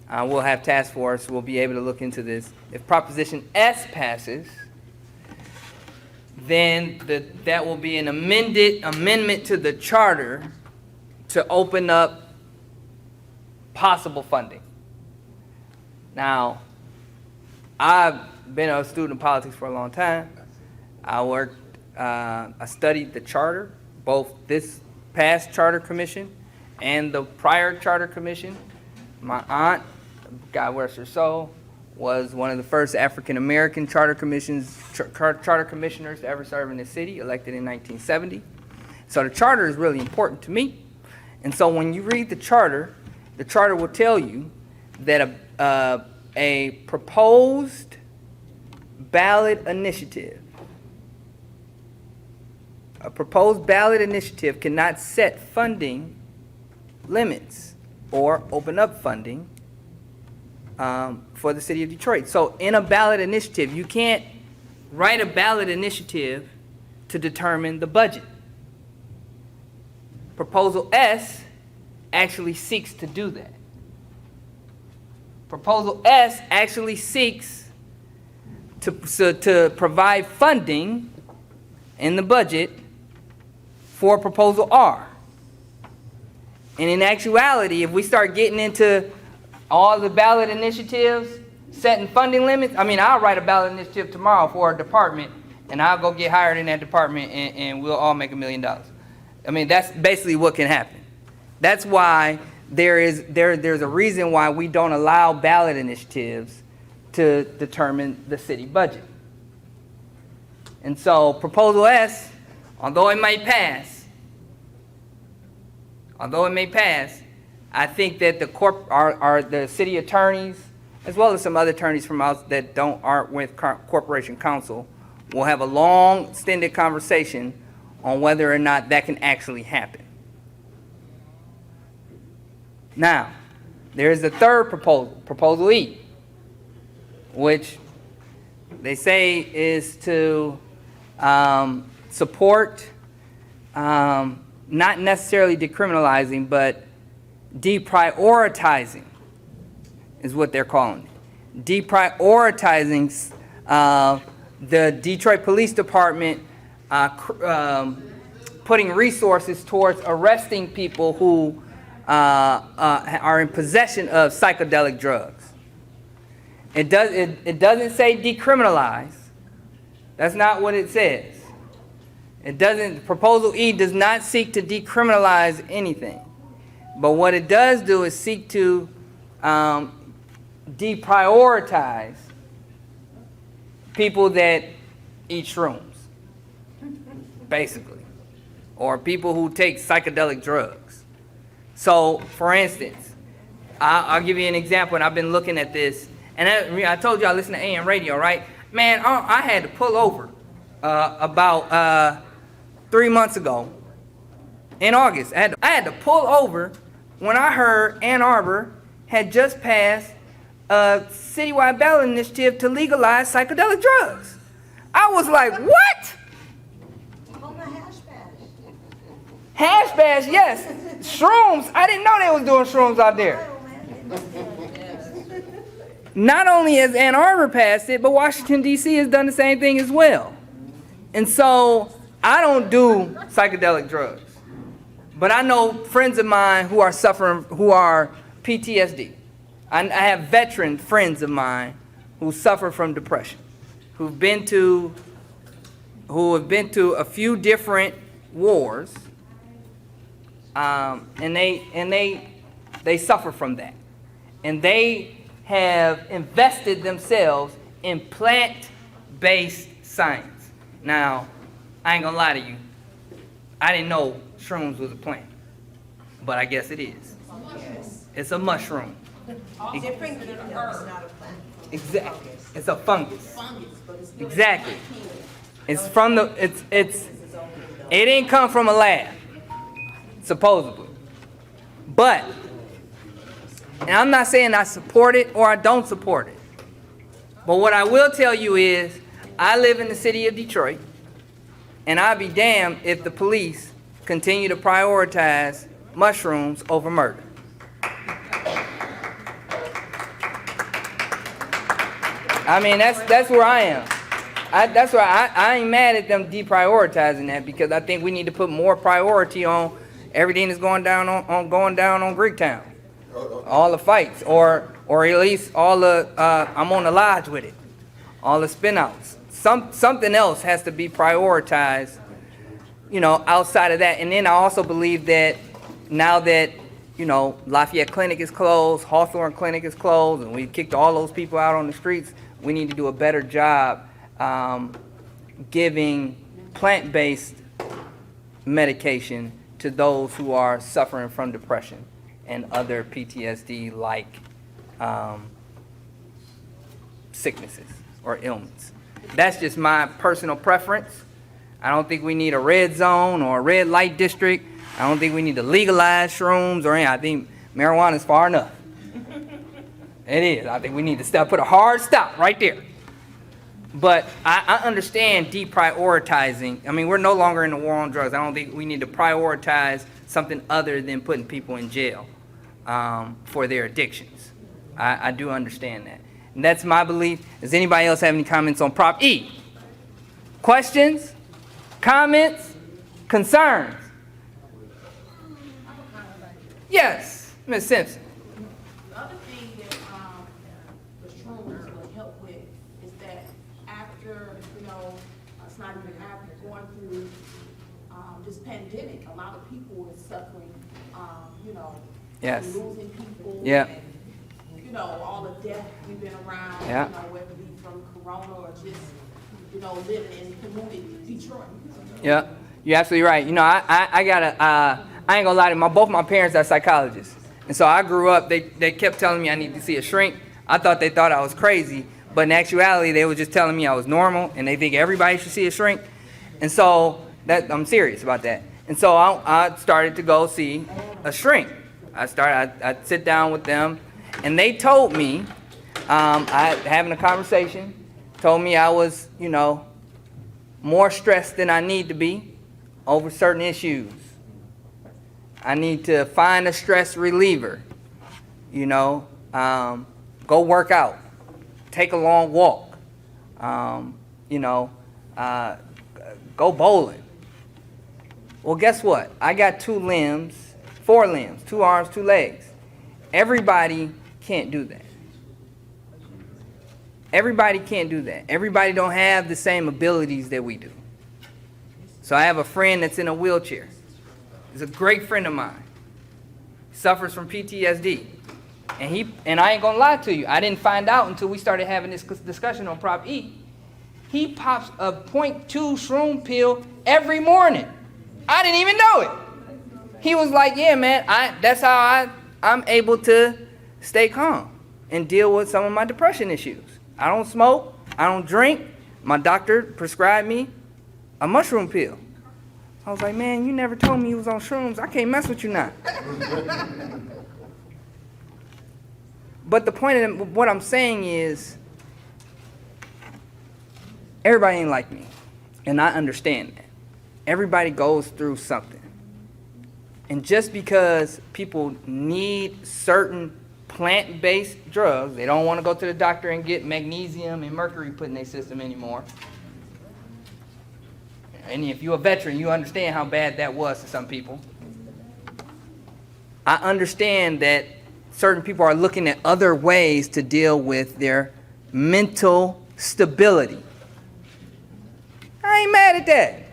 we'll have task force. We'll be able to look into this. If Proposition S passes, then that will be an amendment to the charter to open up possible funding. Now, I've been a student of politics for a long time. I studied the charter, both this past charter commission and the prior charter commission. My aunt, God rest her soul, was one of the first African-American charter commissioners to ever serve in the city, elected in 1970. So the charter is really important to me. And so when you read the charter will tell you that a proposed ballot initiative cannot set funding limits or open up funding for the city of Detroit. So in a ballot initiative, you can't write a ballot initiative to determine the budget. Proposal S actually seeks to do that. Proposal S actually seeks to provide funding in the budget for Proposal R. And in actuality, if we start getting into all the ballot initiatives, setting funding limits, I mean, I'll write a ballot initiative tomorrow for a department, and I'll go get hired in that department, and we'll all make $1 million. I mean, that's basically what can happen. That's why there's a reason why we don't allow ballot initiatives to determine the city budget. And so Proposal S, although it may pass, I think that the city attorneys, as well as some other attorneys from us that aren't with Corporation Counsel, will have a long, extended conversation on whether or not that can actually happen. Now, there is the third proposal, Proposal E, which they say is to support not necessarily decriminalizing, but deprioritizing is what they're calling it. Deprioritizing the Detroit Police Department putting resources towards arresting people who are in possession of psychedelic drugs. It doesn't say decriminalize. That's not what it says. Proposal E does not seek to decriminalize anything. But what it does do is seek to deprioritize people that eat shrooms, basically, or people who take psychedelic drugs. So, for instance, I'll give you an example, and I've been looking at this, and I told you I listen to AM radio, right? Man, I had to pull over about 3 months ago in August. I had to pull over when I heard Ann Arbor had just passed a citywide ballot initiative to legalize psychedelic drugs. I was like, what? Hash bash, yes. Shrooms, I didn't know they was doing shrooms out there. Not only has Ann Arbor passed it, but Washington, D.C. has done the same thing as well. And so I don't do psychedelic drugs. But I know friends of mine who are suffering, who are PTSD. I have veteran friends of mine who suffer from depression, who have been to a few different wars, and they suffer from that. And they have invested themselves in plant-based science. Now, I ain't gonna lie to you, I didn't know shrooms was a plant, but I guess it is. It's a mushroom. Different than a herb, not a plant. Exactly. It's a fungus. Exactly. It's from the, it didn't come from a lab, supposedly. But, and I'm not saying I support it or I don't support it. But what I will tell you is, I live in the city of Detroit, and I'd be damned if the police continue to prioritize mushrooms over murder. I mean, that's where I am. That's why I ain't mad at them deprioritizing that, because I think we need to put more priority on everything that's going down on Greektown. All the fights, or at least all the I'm on the lodge with it. All the spin-outs. Something else has to be prioritized, you know, outside of that. And then I also believe that now that, you know, Lafayette Clinic is closed, Hawthorne Clinic is closed, and we kicked all those people out on the streets, we need to do a better job giving plant-based medication to those who are suffering from depression and other PTSD-like sicknesses or ailments. That's just my personal preference. I don't think we need a red zone or a red light district. I don't think we need to legalize shrooms or anything. I think marijuana is far enough. It is. I think we need to put a hard stop right there. But I understand deprioritizing. I mean, we're no longer in the war on drugs. I don't think we need to prioritize something other than putting people in jail for their addictions. I do understand that. And that's my belief. Does anybody else have any comments on Prop E? Questions? Comments? Concerns? Yes, Ms. Simpson. The other thing that the shrooms will help with is that after, you know, it's not even after going through this pandemic, a lot of people are suffering, you know, Yes. losing people. Yeah. And, you know, all the death we've been around, Yeah. you know, whether it be from corona or just, you know, living in community, Detroit. Yeah, you're absolutely right. You know, I gotta, I ain't gonna lie to you, both my parents are psychologists. And so I grew up, they kept telling me I need to see a shrink. I thought they thought I was crazy, but in actuality, they were just telling me I was normal, and they think everybody should see a shrink. And so, I'm serious about that. And so I started to go see a shrink. I'd sit down with them, and they told me, having a conversation, told me I was, you know, more stressed than I need to be over certain issues. I need to find a stress reliever, you know, go work out, take a long walk, you know, go bowling. Well, guess what? I got 4 limbs, 2 arms, 2 legs. Everybody can't do that. Everybody can't do that. Everybody don't have the same abilities that we do. So I have a friend that's in a wheelchair. He's a great friend of mine. He suffers from PTSD. And I ain't gonna lie to you, I didn't find out until we started having this discussion on Prop E. He pops a 0.2 shroom pill every morning. I didn't even know it. He was like, yeah, man, that's how I'm able to stay calm and deal with some of my depression issues. I don't smoke, I don't drink. My doctor prescribed me a mushroom pill. I was like, man, you never told me you was on shrooms. I can't mess with you now. But the point of what I'm saying is, everybody ain't like me, and I understand that. Everybody goes through something. And just because people need certain plant-based drugs, they don't want to go to the doctor and get magnesium and mercury put in their system anymore. And if you're a veteran, you understand how bad that was to some people. I understand that certain people are looking at other ways to deal with their mental stability. I ain't mad at that.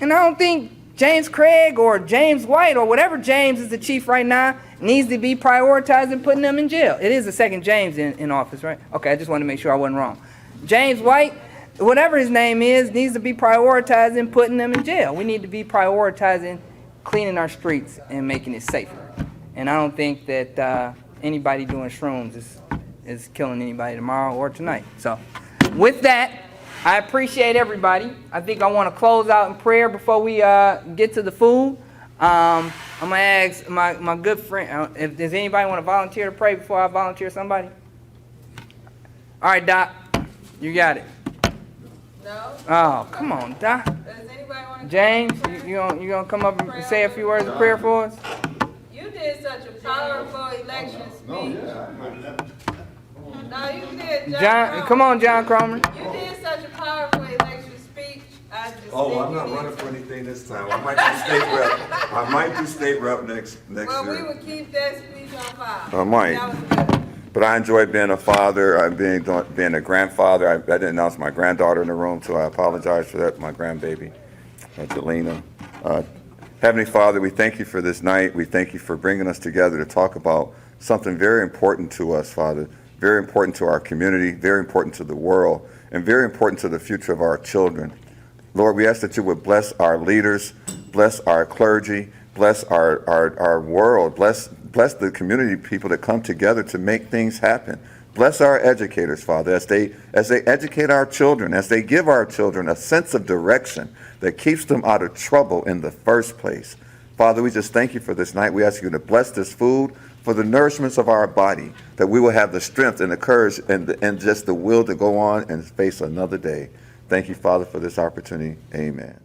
And I don't think James Craig or James White or whatever James is the chief right now needs to be prioritizing putting them in jail. It is the second James in office, right? Okay, I just wanted to make sure I wasn't wrong. James White, whatever his name is, needs to be prioritizing putting them in jail. We need to be prioritizing cleaning our streets and making it safer. And I don't think that anybody doing shrooms is killing anybody tomorrow or tonight. So with that, I appreciate everybody. I think I want to close out in prayer before we get to the food. I'm going to ask my good friend, does anybody want to volunteer to pray before I volunteer somebody? All right, Doc, you got it. No? Oh, come on, Doc. Does anybody want to? James, you gonna come up and say a few words of prayer for us? You did such a powerful election speech. No, you did, John, come on, John Cromer. You did such a powerful election speech. Oh, I'm not running for anything this time. I might do state rep. I might do state rep next Well, we year. would keep that speech on file. I might. That was good. But I enjoyed being a father, being a grandfather. I didn't announce my granddaughter in the room, so I apologize for that, my grandbaby, Jelena. Heavenly Father, we thank you for this night. We thank you for bringing us together to talk about something very important to us, Father, very important to our community, very important to the world, and very important to the future of our children. Lord, we ask that you would bless our leaders, bless our clergy, bless our world, bless the community people that come together to make things happen. Bless our educators, Father, as they educate our children, as they give our children a sense of direction that keeps them out of trouble in the first place. Father, we just thank you for this night. We ask you to bless this food for the nourishments of our body, that we will have the strength and the courage and just the will to go on and face another day. Thank you, Father, for this opportunity. Amen.